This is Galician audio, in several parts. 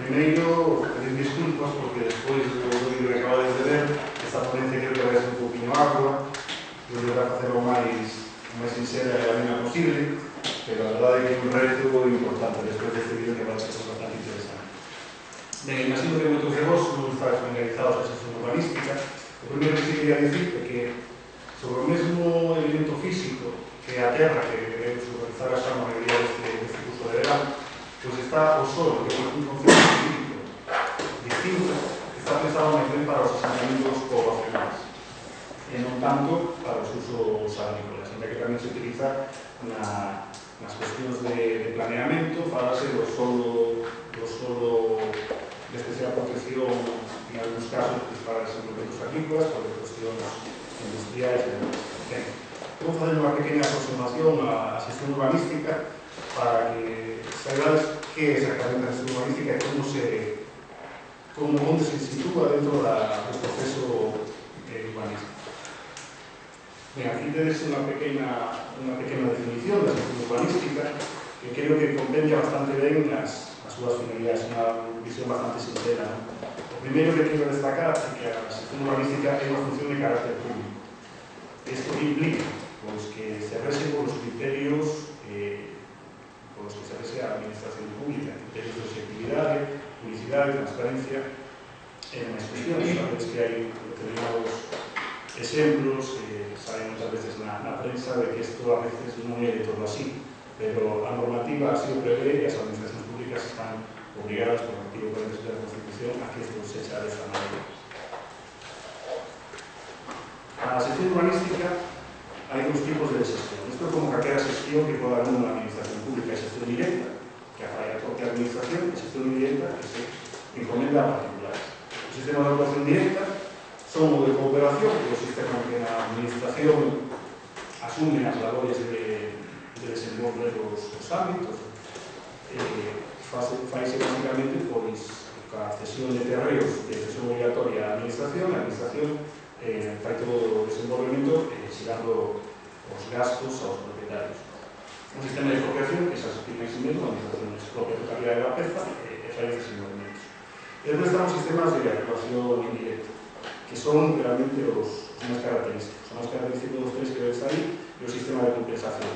primeiro, pedir disculpas porque despois do vídeo que acabades de ver, esta ponencia creo que vai ser un pouquinho ardua, eu vou facer o máis sincera e a mina posible, pero a verdade é que é un reto importante despois deste vídeo que vai ser bastante interesante. Ben, imagino que moitos de vos non estáis familiarizados a xestión urbanística. O primeiro que se quería dicir é que sobre o mesmo elemento físico que a terra que debemos urbanizar a xa maioría deste curso de verano, pois está o solo, que é un concepto físico distinto, que está pensado máis ben para os asentamientos poblacionais e non tanto para os usos agrícolas, ainda que tamén se utiliza nas cuestións de planeamento, falase do solo de especial protección en algúns casos para desenvolvementos agrícolas, para cuestións industriais e demais. Vou facer unha pequena aproximación á xestión urbanística para que saibades que é exactamente a xestión urbanística e onde se sitúa dentro do proceso urbanístico. Ben, aquí tedes unha pequena definición da xestión urbanística que creo que compendia bastante ben as súas finalidades, unha visión bastante sincera. O primeiro que quero destacar é que a xestión urbanística é unha función de carácter público. Isto implica que se resen polos criterios polos que se rese a administración pública, criterios de objetividade, publicidade, transparencia e demais cuestións. Sabedes que hai determinados exemplos que saen muchas veces na prensa de que isto a veces non é de todo así, pero a normativa así o prevé e as administracións públicas están obrigadas por o artigo 47 da Constitución a que isto se echa desa maneira. A xestión urbanística hai dous tipos de xestión. Isto é como calquera xestión que poda haber unha administración pública, a xestión directa, que a fai a propia administración, e a xestión indirecta, que se encomenda a particulares. O sistema de actuación directa son o de cooperación, que é o sistema que a administración asume as labores de desenvolver os ámbitos. Faise basicamente pois a cesión de terreos de cesión obligatoria á administración, a administración fai todo o desenvolvemento xerando os gastos aos propietarios. Un sistema de expropiación que se explica en sí mesmo, a administración expropia a totalidade da peza e fai os desenvolvementos. E despois están os sistemas de actuación indirecta, que son realmente os máis característicos. Son máis característicos dos tres que vedes aí e o sistema de compensación,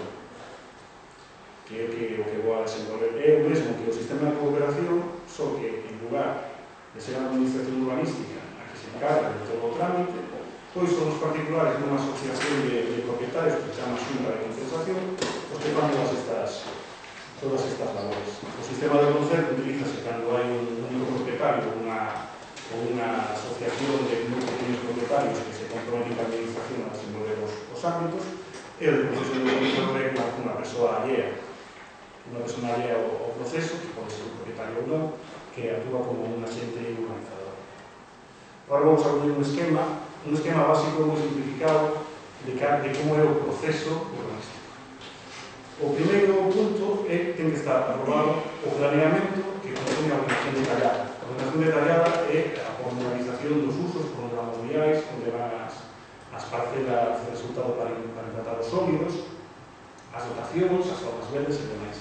que é o que vou a desenvolver. É o mesmo que o sistema de cooperación, só que en lugar de ser a administración urbanística a que se encarga de todo o trámite, pois son os particulares nunha asociación de propietarios que se chama Xunta de Compensación, os que fan todas estas labores. O sistema de concerto utilízase cando hai un único propietario ou unha asociación de moi pequenos propietarios que se comprometen con a administración a desenvolver os ámbitos, e o de proceso de control é unha persoa allea ao proceso, que pode ser un propietario ou non, que actúa como un agente urbanizador. Agora vamos a ver un esquema básico moi simplificado de como é o proceso urbanístico. O primeiro punto ten que estar aprobado o planeamento que contén a ordenación detallada. A ordenación detallada é a formalización dos usos, por onde van os viais, onde van as parcelas de resultado para implantar os sólidos, as dotacións, as zonas verdes e demais.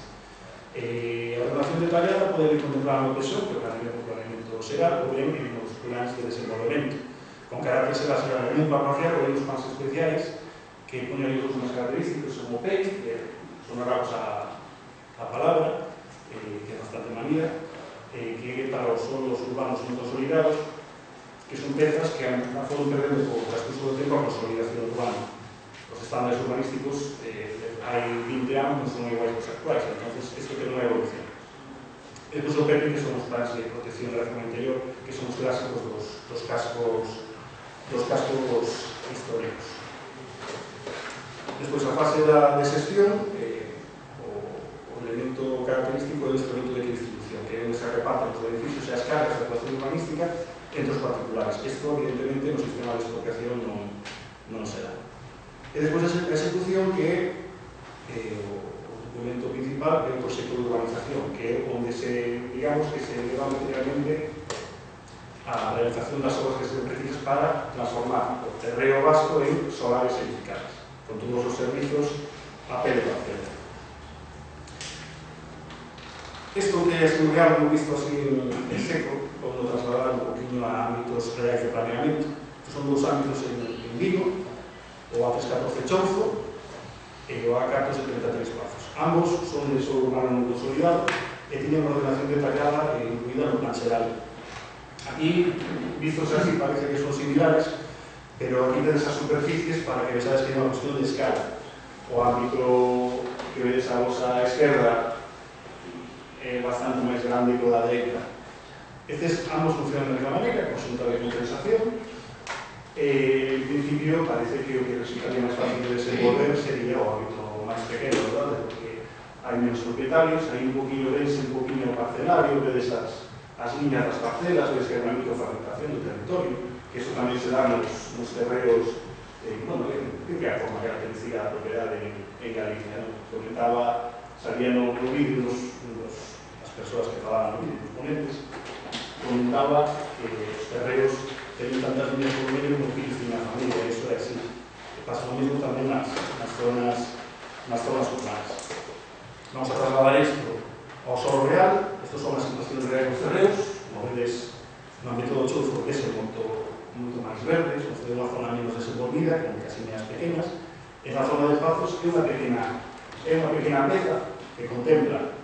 A ordenación detallada pode contemplar no PSO, que é o planeamento xeral, ou ben nos plans de desenvolvemento, con carácter xeral en un plan parcial ou en uns plans especiais que poñen aí os máis característicos, son o PEI, que sonará a palabra, que é bastante manida, que é para os solos urbanos non consolidados, que son pezas que foron perdendo por transcurso do tempo a consolidación urbana. Os estándares urbanísticos hai 20 anos non son iguais que os actuais, entonces isto ten unha evolución. E depois o PEPI, que son os plans de protección da reforma interior, que son os clásicos dos cascos históricos. Despois a fase de xestión, o elemento característico é o instrumento de distribución, que é onde se reparten os edificios e as cargas de actuación urbanística entre os particulares. Isto, evidentemente, no sistema de expropiación non se dá. E despois a execución, que é o documento principal, é o proxecto de urbanización, que é onde digamos que se leva materialmente a realización das obras que se precisas para transformar o terreo vasco en solares edificadas, con todos os servizos a pé de parcela. Isto que estudiamos visto así en seco, como trasladar un poquinho a ámbitos reais de planeamento, que son dous ámbitos en Vigo, o A314 Chouzo e o A473 Pazos. Ambos son de solo urbano non consolidado e tiñen unha ordenación detallada e incluída no plan xeral. Aquí, vistos así, parece que son similares, pero aquí tedes as superficies para que vexades que é unha cuestión de escala. O ámbito que vedes a vosa esquerda é bastante máis grande que o da dereita. Estes ambos funcionan de mesma maneira, con xunta de compensación, e en principio parece que o que resultaría máis fácil de desenvolver sería o ámbito máis pequeno, verdade? Porque hai menos propietarios, hai un poquinho dense, un poquinho parcelario, vedes as liñas das parcelas, vedes que hai unha microfragmentación do territorio, que eso tamén se dá nos terreos, bueno, que é a forma característica da propiedade en Galicia, non? Comentaba, salía no vídeo as persoas que trabajan no vídeo, os ponentes, comentaba que os terreos teñen tantas líneas por medio como fillos de unha familia, e iso é así. Pasa o mesmo tamén nas zonas urbanas. Vamos a trasladar isto ao solo real. Estos son as situacións reais dos terreos, como vedes no ámbito do Chouzo, que é moito máis verdes, nos ten unha zona menos desenvolvida, con casiñas pequenas, e na zona de Pazos é unha pequena peza que contempla,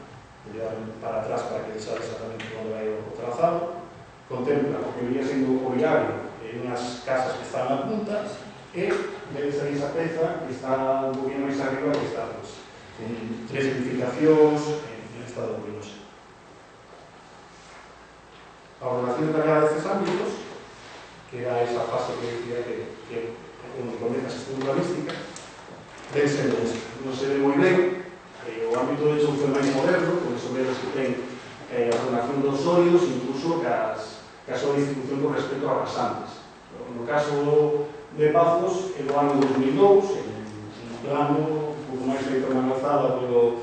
vou llevar para atrás para que vexades exactamente onde vai o trazado, contempla o que venía sendo o viario en unhas casas que están na punta e vedes aí esa peza que está un poquinho máis arriba que está con tres edificacións en estado ruinoso. A ordenación detallada destes ámbitos, que era esa fase que decía que onde comeza a xestión urbanística, ven sendo isto. Non se ve moi ben, o ámbito de Chouzo é máis moderno, con iso vedes que ten a ordenación dos sólidos, incluso que a súa distribución con respecto a rasantes. No caso de Pazos, no ano 2002, en un plano un pouco máis feito na alzada polo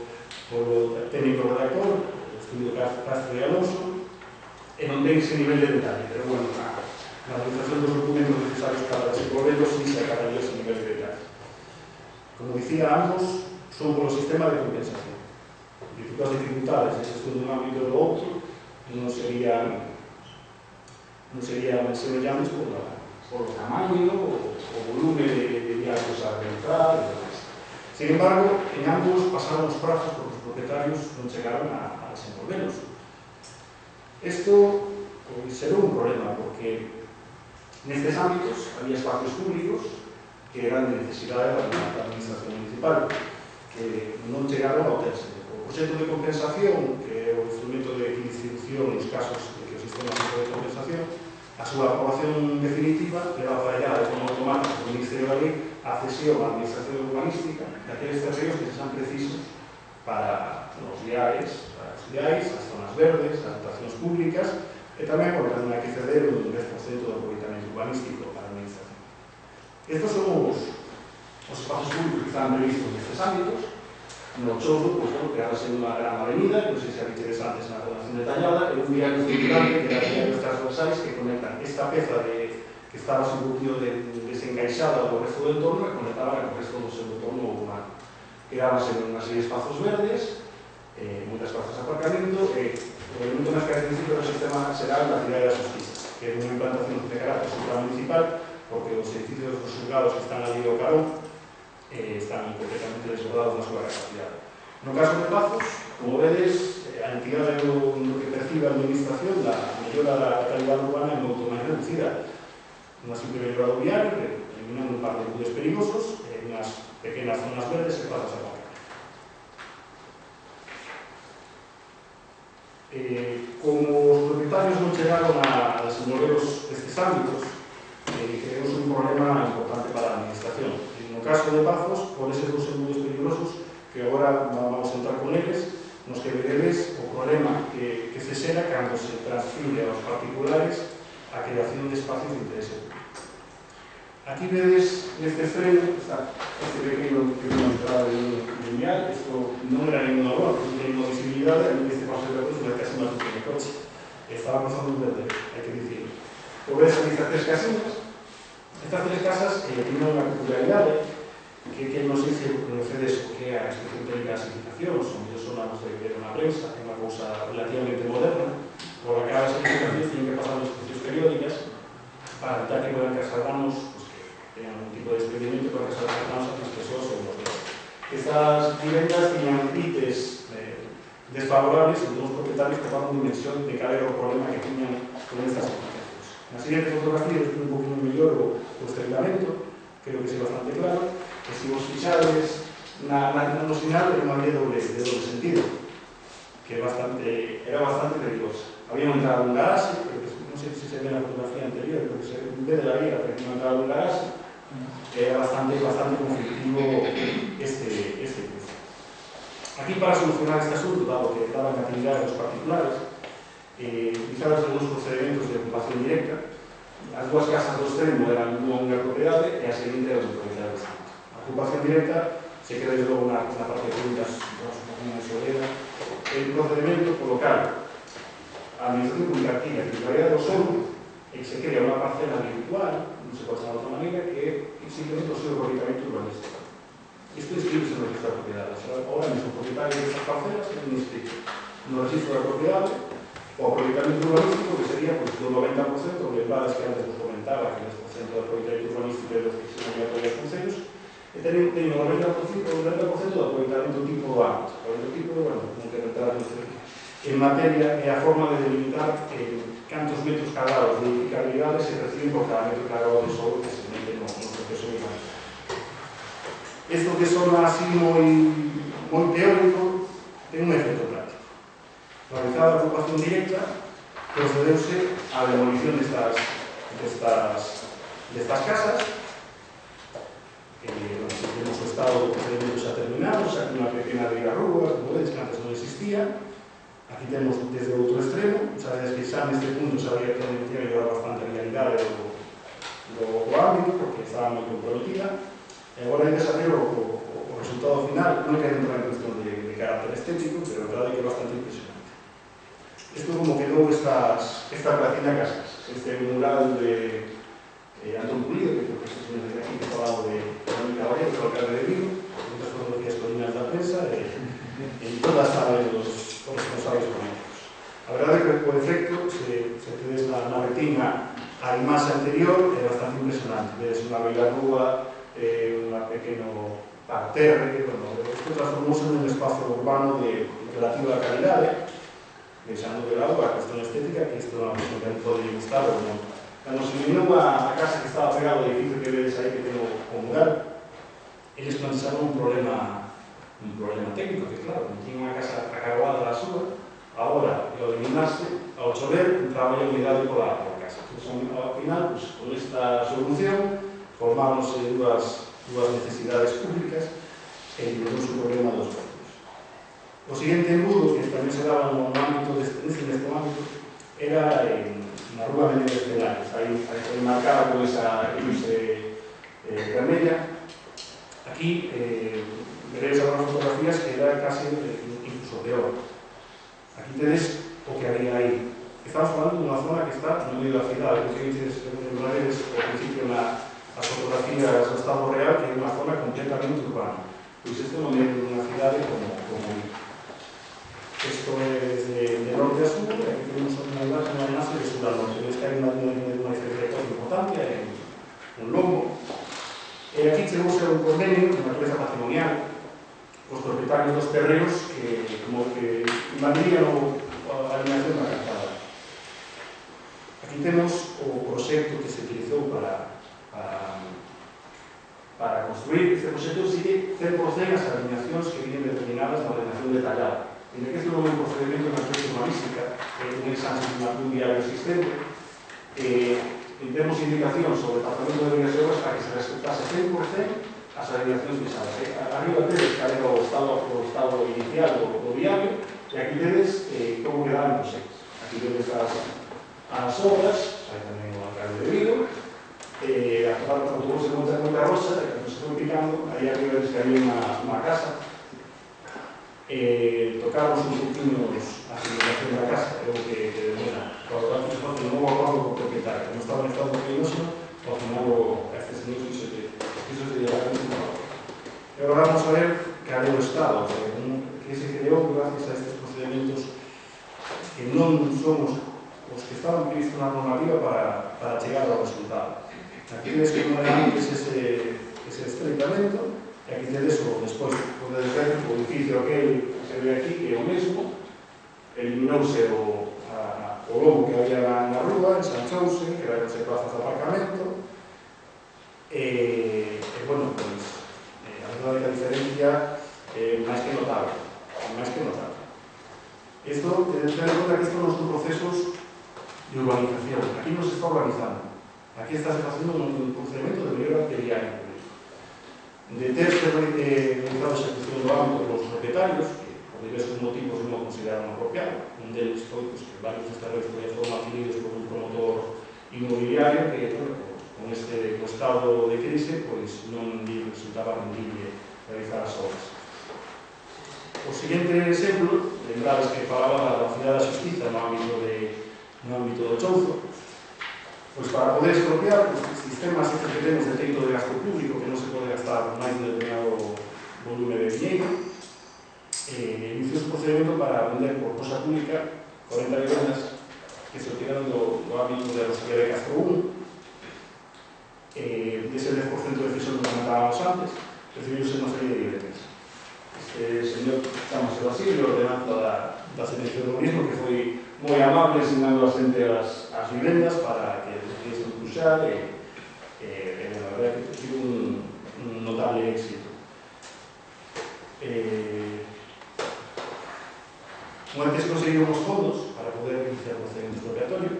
técnico redactor, o estudio Castro e Alonso, e non ten ese nivel de detalle, pero bueno, na realización dos documentos necesarios para desenvolverlos sí se acabaría ese nivel de detalle. Como dicía, ambos son polo sistema de compensación. As dificultades de xestión dun ámbito do outro non serían semellantes polo tamaño, o volume de viajes a realizar e demais. Sin embargo, en ambos pasaron os prazos porque os propietarios non chegaron a desenvolverlos. Isto será un problema porque nestes ámbitos había espacios públicos que eran de necesidade da administración municipal, que non chegaron a obterse. O proxecto de compensación, que é o instrumento de distribución nos casos de que o sistema de compensación, a súa aprobación definitiva leva aparellada de forma automática do Ministerio da Lei a cesión á administración urbanística daqueles terreos que sean precisos para os viais, as zonas verdes, as dotacións públicas, e tamén porque non hai que ceder un 10% do aproveitamento urbanístico para a administración. Estes son os espazos públicos que están previstos nestes ámbitos. No Chouzo, que ahora é unha gran avenida, non sei se habitedes antes na ordenación detallada, é un viario circulante que era viarios transversais que conectan esta peza que estaba un poquinho desencaixada do resto do entorno e conectaban co resto do seu entorno urbano. Quedábanse unha serie de espazos verdes, moitas plazas de aparcamento e o elemento máis característico do sistema será a cidade das Justisas, que é unha implantación de carácter supramunicipal porque os edificios dos xulgados que están ali ao carón están completamente desbordados na súa capacidade. No caso de Pazos, como vedes, a entidade do que percibe a administración da mellora da calidade urbana é moito máis reducida. Unha simple mellora do viario, eliminando un par de budes perigosos, unhas pequenas zonas verdes e plazas a aparcar. Como os propietarios non chegaron a desenvolver estes ámbitos, creemos un problema importante para a administración. No caso de Pazos, por eses dos embudos peligrosos, que agora vamos a entrar con eles, nos que veredes o problema que se xera cando se transfire aos particulares a creación de espacios de interese público. Aquí vedes neste extremo, este pequeno entrada de lineal, isto non era ninguna boa, non ten unha visibilidade, a mí este paso de Pazos é casi máis pequeno coche. Estaba cruzando un verde, hai que dicir. O ves aquí estas tres casiñas. Estas tres casas tienen unha peculiaridade que non sei se conocedes o que é a instrucción técnica de clasificación, son mellor sonados de ver na prensa, é unha unha cousa relativamente moderna, por la que as edificacións tienen que pasar inspeccións periódicas para evitar que puedan causar danos, pues, que tengan algún tipo de desprendimiento que puedan causar danos a las persoas ou los demás. Estas vivendas tiñan ITES desfavorables en todos os propietarios que faban dimensión de cal era o problema que tiñan con estas edificacións. Na siguiente fotografía eu un poquinho mellor o estreitamiento, creo que é bastante claro, que se vos fixades no final era unha vía de doble sentido, que era bastante peligrosa. Había unha entrada dun garaxe, non sei se se ve na fotografía anterior, pero se ve de la vía, pero unha entrada dun garaxe, era bastante conflictivo este cruce. Aquí, para solucionar este asunto, dado que daban actividade aos particulares, utilizados algúns procedimentos de ocupación directa. As dúas casas do extremo eran unha propiedade e a seguinte era unha propiedade distinta. A ocupación directa se queda desde logo na parte de juntas, unha solera. El procedimento colocar a administración comunicativa, a titularidade do solo, e que se crea unha parcela virtual, non se pode chamar de outra maneira, que é simplemente o seu propietariamente urbanístico. Isto inscribe en o registro da propiedade. Ahora mesmo, o propietario destas parcelas é un inscrito no registro da propiedade o propietariamente urbanístico, que sería do 90%, lembrades que antes vos comentaba que o 10% do propietariamente urbanístico é do que se obligatorias concellos, e teñen o 90% do propietariamente tipo do ámbito. O tipo, bueno, non quero entrar en materia, é a forma de delimitar cantos metros cuadrados de edificabilidade se reciben por cada metro cuadrado de solo que se mete no proceso de imagen. Isto que sona así moi teórico ten un efecto práctico. Realizada a ocupación directa, procedeuse á demolición destas casas. Temos o estado de procedimentos a terminados, aquí unha pequena de rúa, como vedes, que antes non existía. Aquí temos desde outro extremo, sabedes que xa neste punto sabía que tinha mellorado bastante a realidade do ámbito, porque estaba moi comprometida. E agora hai que saber o resultado final. Non quero entrar en cuestión de carácter estético, pero a verdade é que é bastante impresionante. Isto como quedou esta placina Casas, este mural de Antón Pulido, que creo que se desde aquí, que falaba de Mónica Valle, do alcalde de Vigo, moitas fotografías colinas da prensa, e todas saben os responsables políticos. A verdade é que o efecto, se tedes na retina a imaxe anterior, é bastante impresionante. Vedes unha bela rúa, un pequeno parterre, isto transformouse nun espazo urbano de relativa calidade, deixando de lado a cuestión estética, que isto é unha cuestión que non pode gustar ou non. Cando se eliminou a casa que estaba pegado ao edificio que vedes aí, que ten o mural, eles pensaron un problema técnico, que claro, non tiña unha casa acargoada da súa, agora, ao eliminarse, ao chover, entraba a humidade pola casa. Entón, ao final, con esta solución, formáronse dúas necesidades públicas e eliminóuse o problema dos vecinos. O seguinte embudo, que tamén se daba no ámbito neste ámbito, era na rúa Menéndez Pelares, aí marcada con esa cruce vermella. Aquí veréis algunas fotografías que era casi incluso peor. Aquí tenéis o que había aí. Estamos falando dunha zona que está no medio da cidade, que lembraredes ao principio nas fotografías do estado real, que é unha zona completamente urbana. Pois isto no medio dunha cidade como isto é desde norte a sur, e aquí temos unha imaxe de sur a norte. Veis que hai unha diferenciación importante, hai un lombo. E aquí temos un convenio de natureza patrimonial cos propietarios dos terrenos que como que manterían a alineación da calzada. Aquí temos o proxecto que se utilizou para construir. Este proxecto sigue 100% as alineacións que vienen determinadas na ordenación detallada. En que este non é un procedimento de natureza urbanística, un examen de un diario existente, temos indicacións sobre o Departamento de Obras e Obras para que se respetase 100% as alineacións visadas. Arriba tedes que era o estado inicial do diario, e aquí tedes como quedaban os proxectos. Aquí tedes as obras, hai tamén o alcalde de Vigo, a autobús de Monte Rosa, que nos estou picando, aí arriba tedes que había unha casa. Tocamos un poquinho a civilización da casa, creo que demora para o que non vou acordo co propietario, non estaba en estado peligroso, ao final estes señores quiso de llevar a un. E agora vamos a ver que ha o Estado, que se creou gracias a estes procedimentos estaban previstos na normativa para chegar ao resultado. Aquí vedes que non era antes ese estreitamento, e aquí tedes o despois pode ver o edificio aquel que se ve aquí, que é o mesmo, eliminouse o logo que había na rúa, ensanchouse, que era ese plazas de aparcamento, e bueno, pois, a verdade que a diferencia é máis que notable, máis que notable. Isto, ten en conta que isto non son procesos de urbanización, aquí non se está urbanizando, aquí está facendo un procedimento de mellora de diario. De terse realizado a execución do ámbito dos propietarios, que por diversos motivos non consideraron apropiado. Un deles foi que varios desarrollos foron adquiridos por un promotor inmobiliario que, con este estado de crise, non resultaba rendible realizar as obras. O seguinte exemplo, lembrades que falaba da cidade da Xustiza no ámbito do Chouzo, pois para poder expropiar os sistemas que temos de teito de gasto público, que non se pode gastar máis de determinado volume de dinheiro, inició un procedimento para vender por cosa pública 40 vivendas que se retiraron do ámbito de Rosalía de Castro 1, dese 10% de decisión que comentábamos antes, recibiuse unha serie de vivendas. Este señor chamase Basilio, ordenanza da Selección do Mismo, que foi moi amable ensinando a xente as vivendas para que pudiesen puxar e a verdade que tivo un notable éxito. Unha vez que conseguiron os fondos para poder iniciar o procedimento expropiatorio,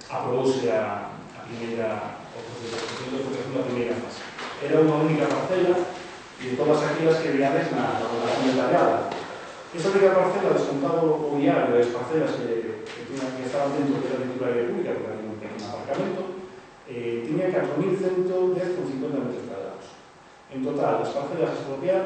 aprobouse a primeira fase. Era unha única parcela e de todas aquelas que veades na relación detallada. Esa única parcela, descontado o viario das parcelas que estaban dentro da titularidade pública, porque había un pequeno aparcamento, tiña 4.110,50 metros cuadrados. En total, as parcelas a expropiar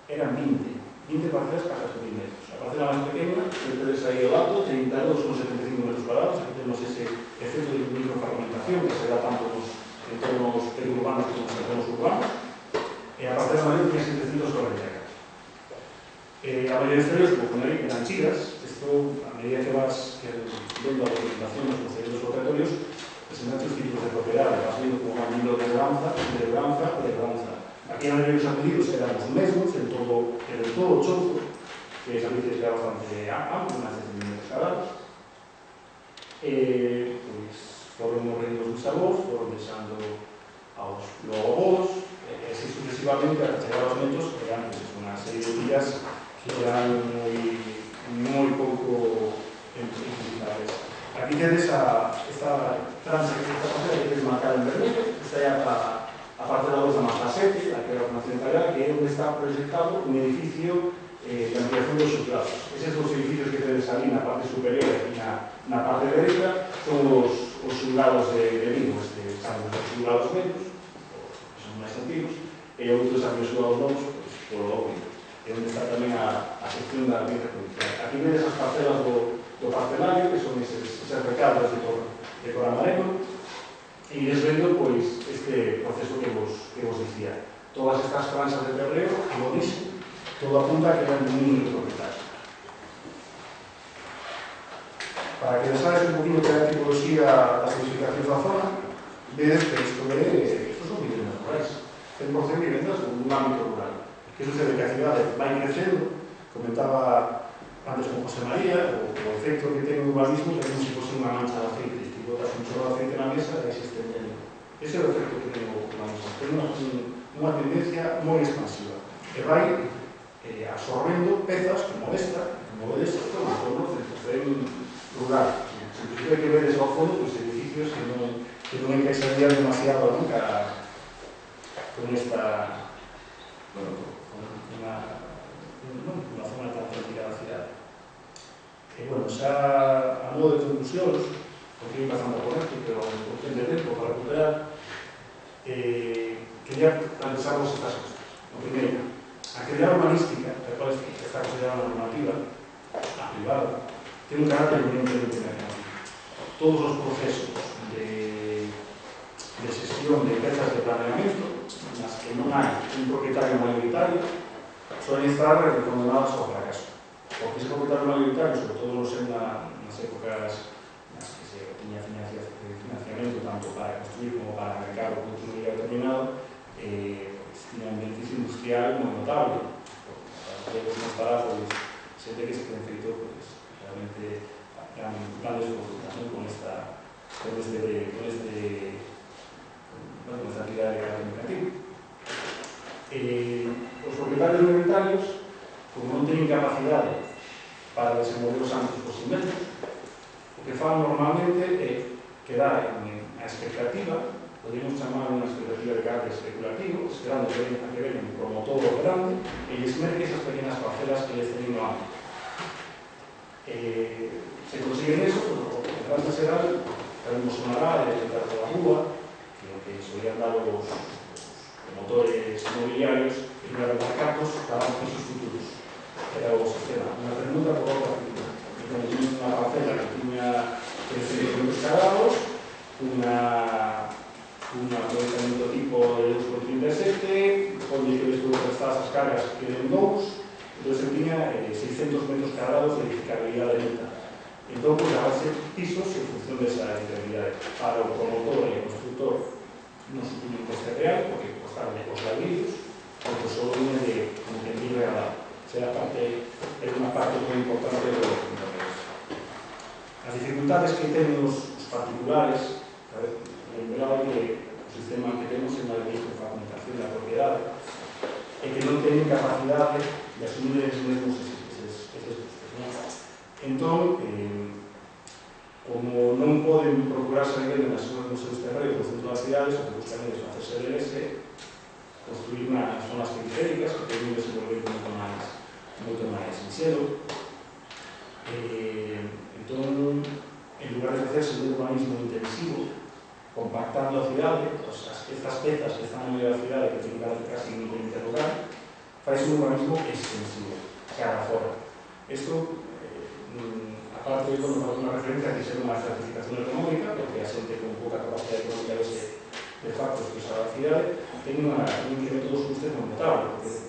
eran 20 parcelas para 4.000 metros. A parcela máis pequena, tedes aí o dato, 32,75 metros cuadrados. Aquí temos ese efecto de microfragmentación que se dá tanto nos entornos periurbanos como nos entornos urbanos. E a parcela maior tiña 740. A maioría de estrellas, como poner eran chidas. Isto, a medida que vas vendo a documentación dos procedimentos expropiatorios, presentan os títulos de propiedade, vas vendo como van vindo de labranza. Aquí a maioría dos apelidos eran os mesmos, en todo o Chouzo, que esa vez era bastante amplio, máis de 100 metros cuadrados. Foron morrendo os bisavós, foron deixando aos logobos, e así sucesivamente, a chegar aos netos, que eran unha serie de días que eran moi pouco utilizables. Aquí tedes esta parcela que tedes marcada en vermelho, esta é a parcela 2 da Mata 7, a que era a formación italiana, que é onde está proyectado un edificio de ampliación dos xuzgados. Eses dos edificios que tedes ali na parte superior e na parte derecha son os xuzgados de Vigo, son os xuzgados medios, que son máis antigos, e outros aquí os xuzgados novos, por obvio, é onde está tamén a sección da audiencia judicial. Aquí vedes as parcelas do parcelario, que son esas recadras de cor amarelo, e ides vendo este proceso que vos dicía. Todas estas franxas de terreo, como dixo, todo apunta a que eran un único propietario. Para que desades un poquinho que é a tipoloxía das edificacións da zona, vedes que isto son vivendas rurais. 100% vivendas nun ámbito rural. Que sucede que a cidade vai crecendo, comentaba antes con José María, o efecto que ten o urbanismo é como se fose unha mancha de aceite. Se botas un chorro de aceite na mesa, vai se estendendo. Ese é o efecto que ten o urbanismo. Ten unha tendencia moi expansiva. E vai absorbendo pezas como esta, como todo o centro rural. Se tiver que vedes ao fondo, edificios que non encaixarían demasiado nunca con esta, unha zona tan tranquila da cidade. E, xa a modo de conclusións, porque eu pasando por esto, pero por tempo de tempo para recuperar, quería plantearvos estas cosas. O primeiro, a actividade urbanística, que está considerada una normativa, a privada, ten un carácter eminentemente mercantil. Todos os procesos de xestión de pezas de planeamento, nas que non hai un propietario mayoritario, suelen estar condenadas ao fracaso. Porque ese propietario mayoritario, sobre todo nas épocas nas que se tanto para construir como para mercar o produto de un día determinado, tiene un beneficio industrial moi notable. Para que nos para, xente que se ten feito realmente grandes fortunas con esta actividade de carácter mercantil. Os propietarios minoritarios, como non teñen capacidade para desenvolver os ámbitos por si mesmos, o que fan normalmente é quedar a expectativa, podemos chamar unha expectativa de carácter especulativo, esperando a que venga un promotor grande e lles merque esas pequenas parcelas que les teñen no ámbito. Se consiguen eso, o que en Francia será, tamén vos sonará de tentar toda a rúa, que solían dar os promotores inmobiliarios e para os cartos daban pisos futuros. Era o sistema. Unha permuta por outra permuta. Tiña unha parcela que tiña 13 metros cuadrados, un aproveitamento tipo de 2,37, onde que despois prestadas as cargas que den 2, entón tiña 600 metros cuadrados de edificabilidade neta. Entón, dabanse pisos en función desa edificabilidade. Para o promotor e o constructor non supone un coste real, porque costaron de os ladrillos, porque só viene de entender regalado. O sea, é unha parte moi importante do proceso. As dificultades que ten os particulares, lembrado que o sistema que temos é unha lei de fragmentación da propiedade e que non teñen capacidade de asumir eles mesmos eses custos. Entón, como non poden procurarse vivendo nos seus terreos no centro das cidades, o que buscan é desfacerse deles e construir nas zonas periféricas que teñen un desenvolvemento moito máis sinxelo. Entón, en lugar de facerse un urbanismo intensivo, compactando a cidade, estas pezas que están no medio da cidade que teñen casi un límite local, faise un urbanismo extensivo, cara fora. Isto, aparte de unha referencia que ser unha estratificación económica, porque a xente con pouca capacidade económica de factos que usa a cidade, ten un incremento dos custes moi notable, porque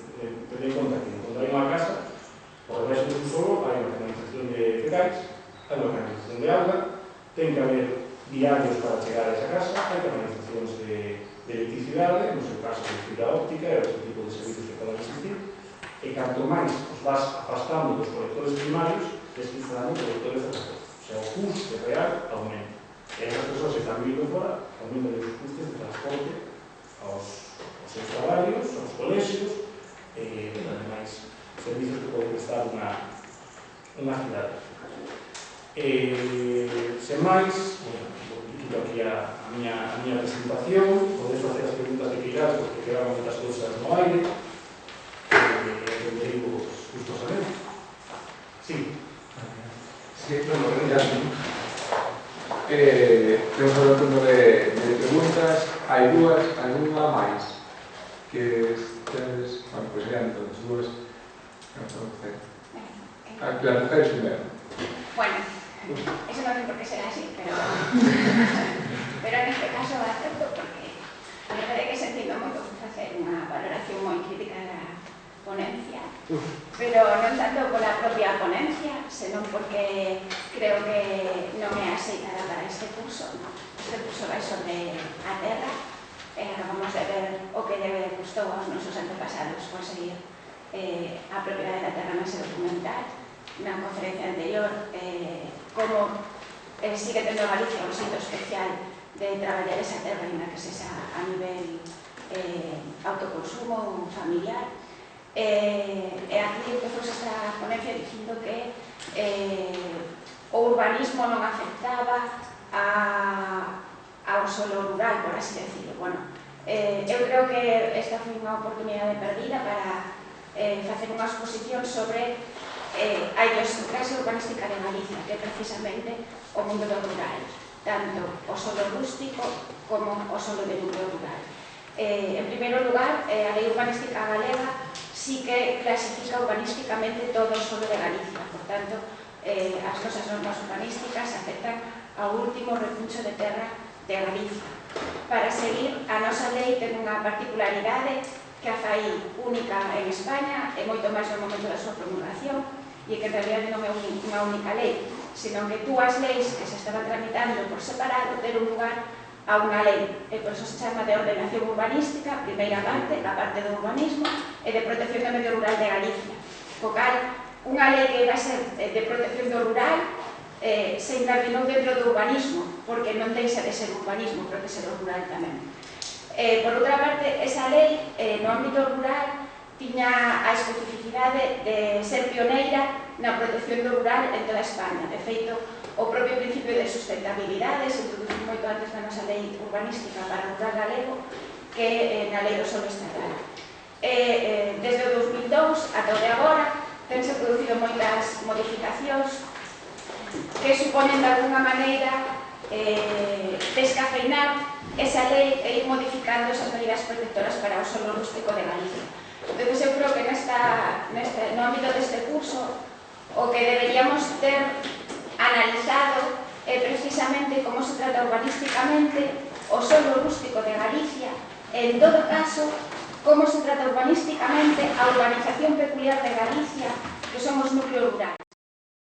ten en conta que cando hai unha casa, por debaixo do subsolo hai unha canalización de cais, hai unha canalización de auga, ten que haber viarios para chegar a esa casa, hai canalizacións de electricidade, no seu caso de fibra óptica e outro tipo de servicios que poden existir, e canto máis os vas afastando dos colectores primarios, instalando colectores de reposto. O sea, o custe real aumenta. E as persoas que están vivindo fora aumentan os custes de transporte aos seus traballos, aos colexios e, ademais, servicios que poden prestar unha cidade. Sen máis, quito aquí a miña presentación, podes facer as preguntas que queiras, porque quedaron moitas cousas no aire, e derivo gustosamente. Sí. Sí, bueno, gracias. Temos un turno de preguntas. Hai dúas, algunha máis que tedes, bueno, pois sean todas dúas. Las mujeres primero. Bueno, eso no tiene por qué ser así, pero en este caso acepto porque a verdade é que sentindo moito facer unha valoración moi crítica da ponencia, pero non tanto pola propia ponencia, senón porque creo que non é aceitada para este curso. Este curso vai sobre a terra, acabamos de ver o que lle custou aos nosos antepasados conseguir a propiedade da terra máis documental. Na conferencia anterior, como sigue tendo Galicia un sitio especial de traballar esa terra na que se xa a nivel autoconsumo familiar. E aquí empezou esta ponencia dicindo que o urbanismo non afectaba ao solo rural, por así decirlo. Bueno, eu creo que esta foi unha oportunidade perdida para facer unha exposición sobre a idiosincrasia urbanística de Galicia, que é precisamente o mundo do rural, tanto o solo rústico como o solo de núcleo rural. En primeiro lugar, a lei urbanística galega sí que clasifica urbanísticamente todo o solo de Galicia, por tanto, as nosas normas urbanísticas afectan ao último repuncho de terra de Galicia. Para seguir, a nosa lei ten unha particularidade que a fai única en España e moito máis no momento da súa promulgación, e que en realidad non é unha única lei, senón que dúas leis que se estaban tramitando por separado deron lugar a unha lei, e por eso se chama de ordenación urbanística, primeira parte, a parte do urbanismo, e de protección do medio rural de Galicia. Co cal, unha lei que vai ser de protección do rural se encardinou dentro do urbanismo, porque non deixa de ser urbanismo, proteger o rural tamén. Por outra parte, esa lei no ámbito rural tiña a especificidade de ser pioneira na protección do rural en toda España. De feito, o propio principio de sustentabilidade se introduciu moito antes na nosa lei urbanística para o rural galego que na lei do solo estatal. Desde o 2002 ata o de agora tense producido moitas modificacións que suponen de alguna maneira descafeinar esa lei e ir modificando esas medidas protectoras para o solo rústico de Galicia. Entón, eu creo que no ámbito deste curso o que deberíamos ter analizado é precisamente como se trata urbanísticamente o solo rústico de Galicia e, en todo caso, como se trata urbanísticamente a urbanización peculiar de Galicia, que somos núcleo rural.